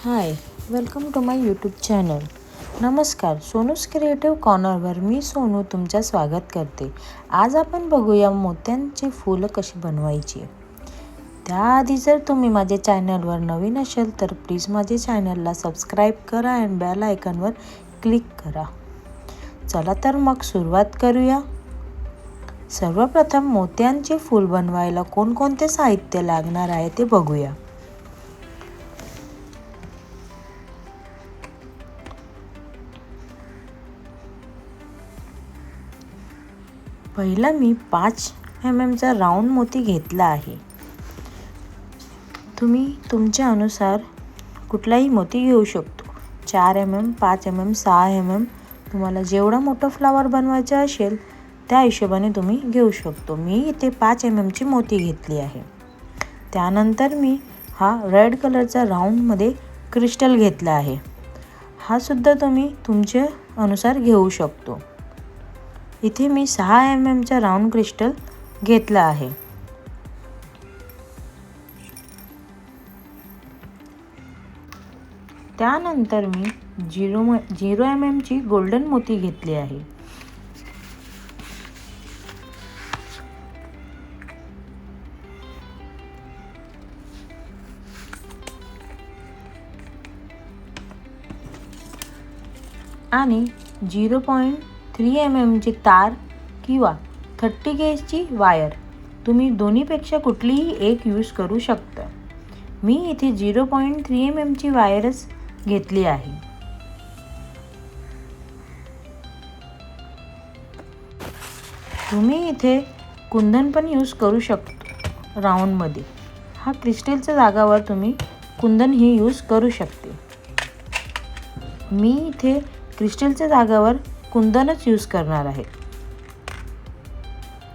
High, welcome to my YouTube channel. नमस्कार, Sonu's creative कॉर्नरवर मी सोनू तुमचं स्वागत करते. आज आपण बघूया मोत्यांची फुलं कशी बनवायची. त्याआधी जर तुम्ही माझ्या चॅनलवर नवीन असेल तर प्लीज माझ्या चॅनलला सबस्क्राईब करा आणि बेल आयकॉनवर क्लिक करा. चला तर मग सुरुवात करूया. सर्वप्रथम मोत्यांचे फूल बनवायला कोणकोणते साहित्य लागणार आहे ते बघूया. पहिला मी 5 चा राऊंड मोती घेतला आहे. तुम्ही तुमच्या अनुसार कुठलाही मोती घेऊ शकतो. 4 5 6 तुम्हाला जेवढा मोठा फ्लावर बनवायचा असेल त्या हिशोबाने तुम्ही घेऊ शकतो. मी इथे 5 ची मोती घेतली आहे. त्यानंतर मी हा रेड कलरचा राऊंडमध्ये क्रिस्टल घेतला आहे. हा सुद्धा तुम्ही तुमच्या अनुसार घेऊ शकतो. इथे मी 6 चा राऊंड क्रिस्टल घेतला आहे. त्यानंतर मी 0 ची गोल्डन मोती घेतली आहे. आणि 0.3 ची तार किंवा 30 गेजची वायर तुम्ही दोन्हीपेक्षा कुठलीही एक यूज करू शकता. मी इथे 0.3 ची वायरच घेतली आहे. तुम्ही इथे कुंदन पण यूज करू शकतो. राऊंडमध्ये हा क्रिस्टलच्या जागावर तुम्ही कुंदन ही यूज करू शकते. मी इथे क्रिस्टलच्या जागावर कुंदनच यूज करणार आहे.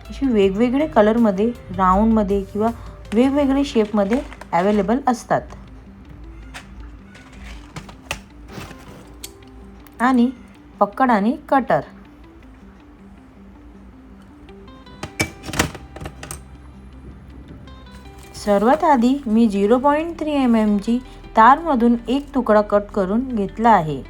अशी वेगवेगळे कलरमध्ये राऊंडमध्ये किंवा वेगवेगळे शेपमध्ये अवेलेबल असतात. आणि पकड आणि कटर. सर्वात आधी मी 0.3 ची तारमधून एक तुकडा कट करून घेतला आहे.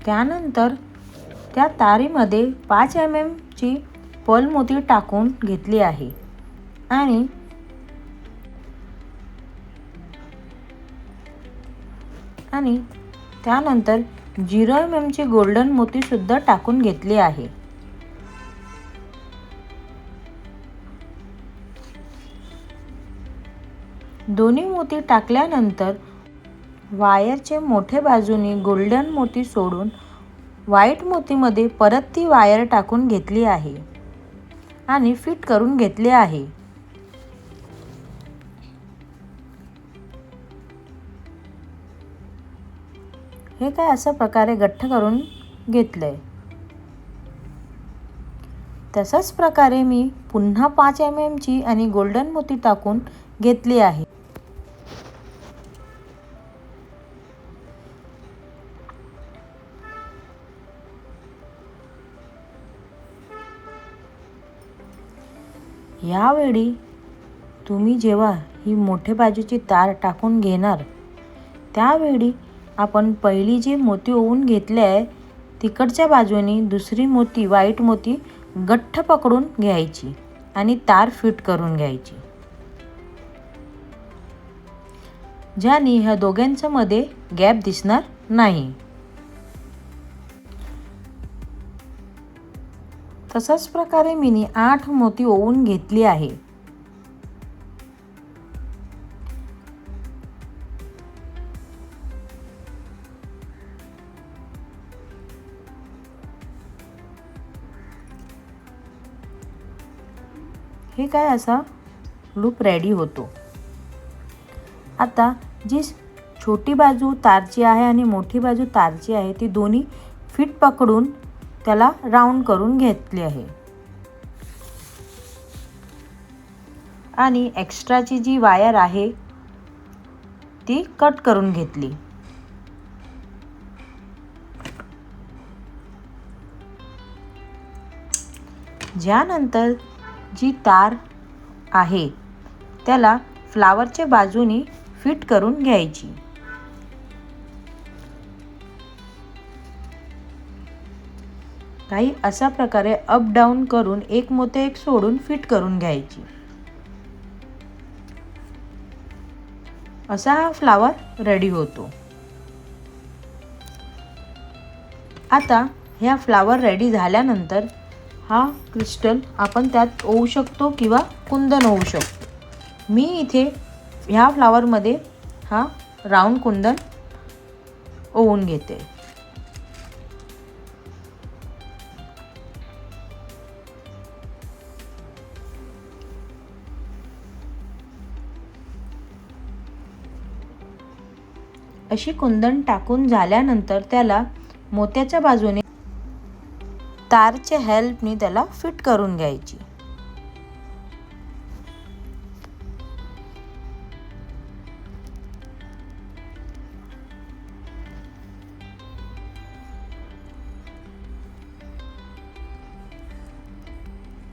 त्यानंतर त्या तारीमध्ये 5 ची पर्ल मोती टाकून घेतली आहे. आणि त्यानंतर 0 ची गोल्डन मोती सुद्धा टाकून घेतली आहे. दोन्ही मोती टाकल्यानंतर वायरचे मोठे बाजूने गोल्डन मोती सोडून व्हाईट मोतीमध्ये परत ती वायर टाकून घेतली आहे आणि फिट करून घेतले आहे. हे काय अशा प्रकारे गठ्ठ करून घेतलंय. तशाच प्रकारे मी पुन्हा 5 ची आणि गोल्डन मोती टाकून घेतली आहे. यावेळी तुम्ही जेव्हा ही मोठ्या बाजूची तार टाकून घेणार त्यावेळी आपण पहिली जी मोती ओवून घेतले आहे तिकडच्या बाजूने दुसरी मोती व्हाईट मोती गठ्ठ पकडून घ्यायची आणि तार फिट करून घ्यायची. ज्याने ह्या दोघांच्या मध्ये गॅप दिसणार नाही. तशाच प्रकारे मी 8 मोती ओवून घेतली आहे. हे काय असा लूप रेडी होतो. आता जी छोटी बाजू तारची आहे आणि मोठी बाजू तारची आहे ती दोन्ही फिट पकडून त्याला राऊंड करून घेतली आहे. आणि एक्स्ट्राची जी वायर आहे ती कट करून घेतली. ज्यानंतर जी तार आहे त्याला फ्लावरच्या बाजूनी फिट करून घ्यायची. काही अशा प्रकारे अप डाऊन करून एक मोती एक सोडून फिट करून घ्यायची. असा हा फ्लावर रेडी होतो. आता ह्या फ्लावर रेडी झाल्यानंतर हा क्रिस्टल आपण त्यात ओवू शकतो किंवा कुंदन ओवू शकतो. मी इथे ह्या फ्लावरमध्ये हा राऊंड कुंदन ओवून घेते. अशी कुंदन टाकून झाल्यानंतर त्याला मोत्याच्या बाजूने तारच्या हेल्पनी त्याला फिट करून घ्यायची.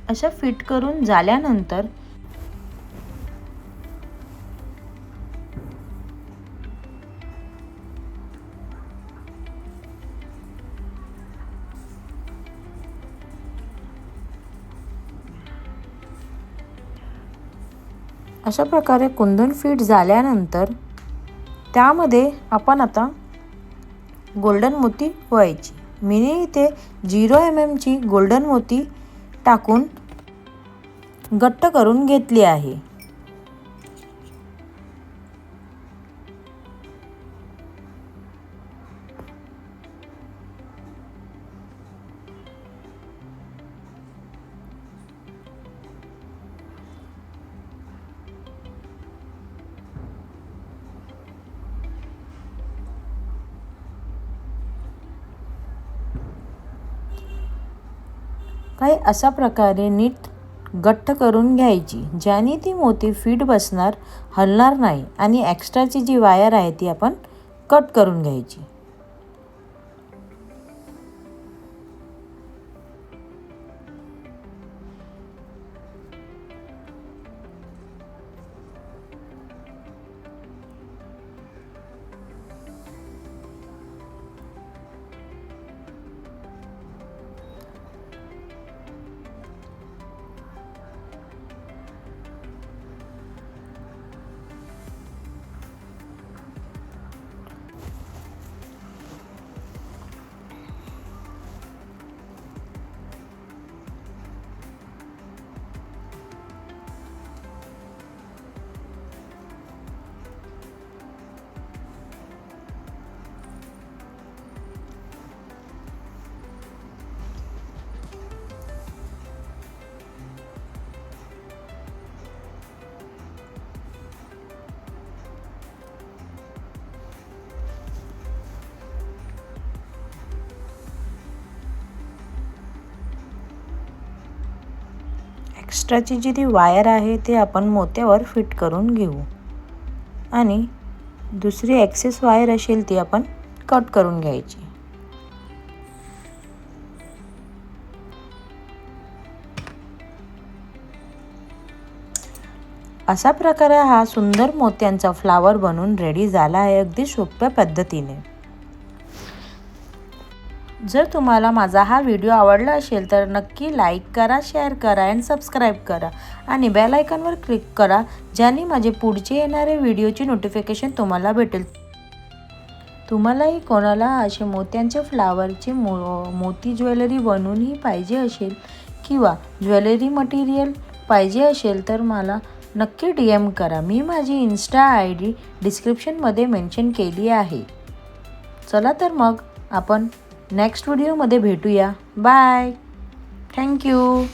अशा फिट करून झाल्यानंतर अशा प्रकारे कुंदन फिट झाल्यानंतर त्यामध्ये आपण आता गोल्डन मोती व्हायची. मी इथे 0 mm ची गोल्डन मोती टाकून घट्ट करून घेतली आहे. काही अशा प्रकारे नीट घट्ट करून घ्यायची, ज्याने ती मोती फिट बसणार, हलणार नाही आणि एक्स्ट्राची जी वायर आहे ती आपण कट करून घ्यायची. एक्स्ट्राची जी ती वायर आहे ते आपण मोत्यावर फिट करून घेऊ आणि दुसरी एक्सेस वायर असेल ती आपण कट करून घ्यायची. अशा प्रकारे हा सुंदर मोत्यांचा फ्लावर बनून रेडी झाला आहे, अगदी सोप्या पद्धतीने. जर तुम्हाला माझा हा व्हिडिओ आवडला असेल तर नक्की लाईक करा, शेअर करा आणि सबस्क्राईब करा आणि बेल आयकॉनवर क्लिक करा, ज्याने माझे पुढचे येणारे व्हिडिओची नोटिफिकेशन तुम्हाला भेटेल. तुम्हालाही कोणाला असे मोत्यांचे फ्लावरचे मोती ज्वेलरी बनवूनही पाहिजे असेल किंवा ज्वेलरी मटेरियल पाहिजे असेल तर मला नक्की DM करा. मी माझी इन्स्टा ID डिस्क्रिप्शनमध्ये मेन्शन केली आहे. चला तर मग आपण नेक्स्ट व्हिडिओमध्ये भेटूया. बाय. थँक्यू.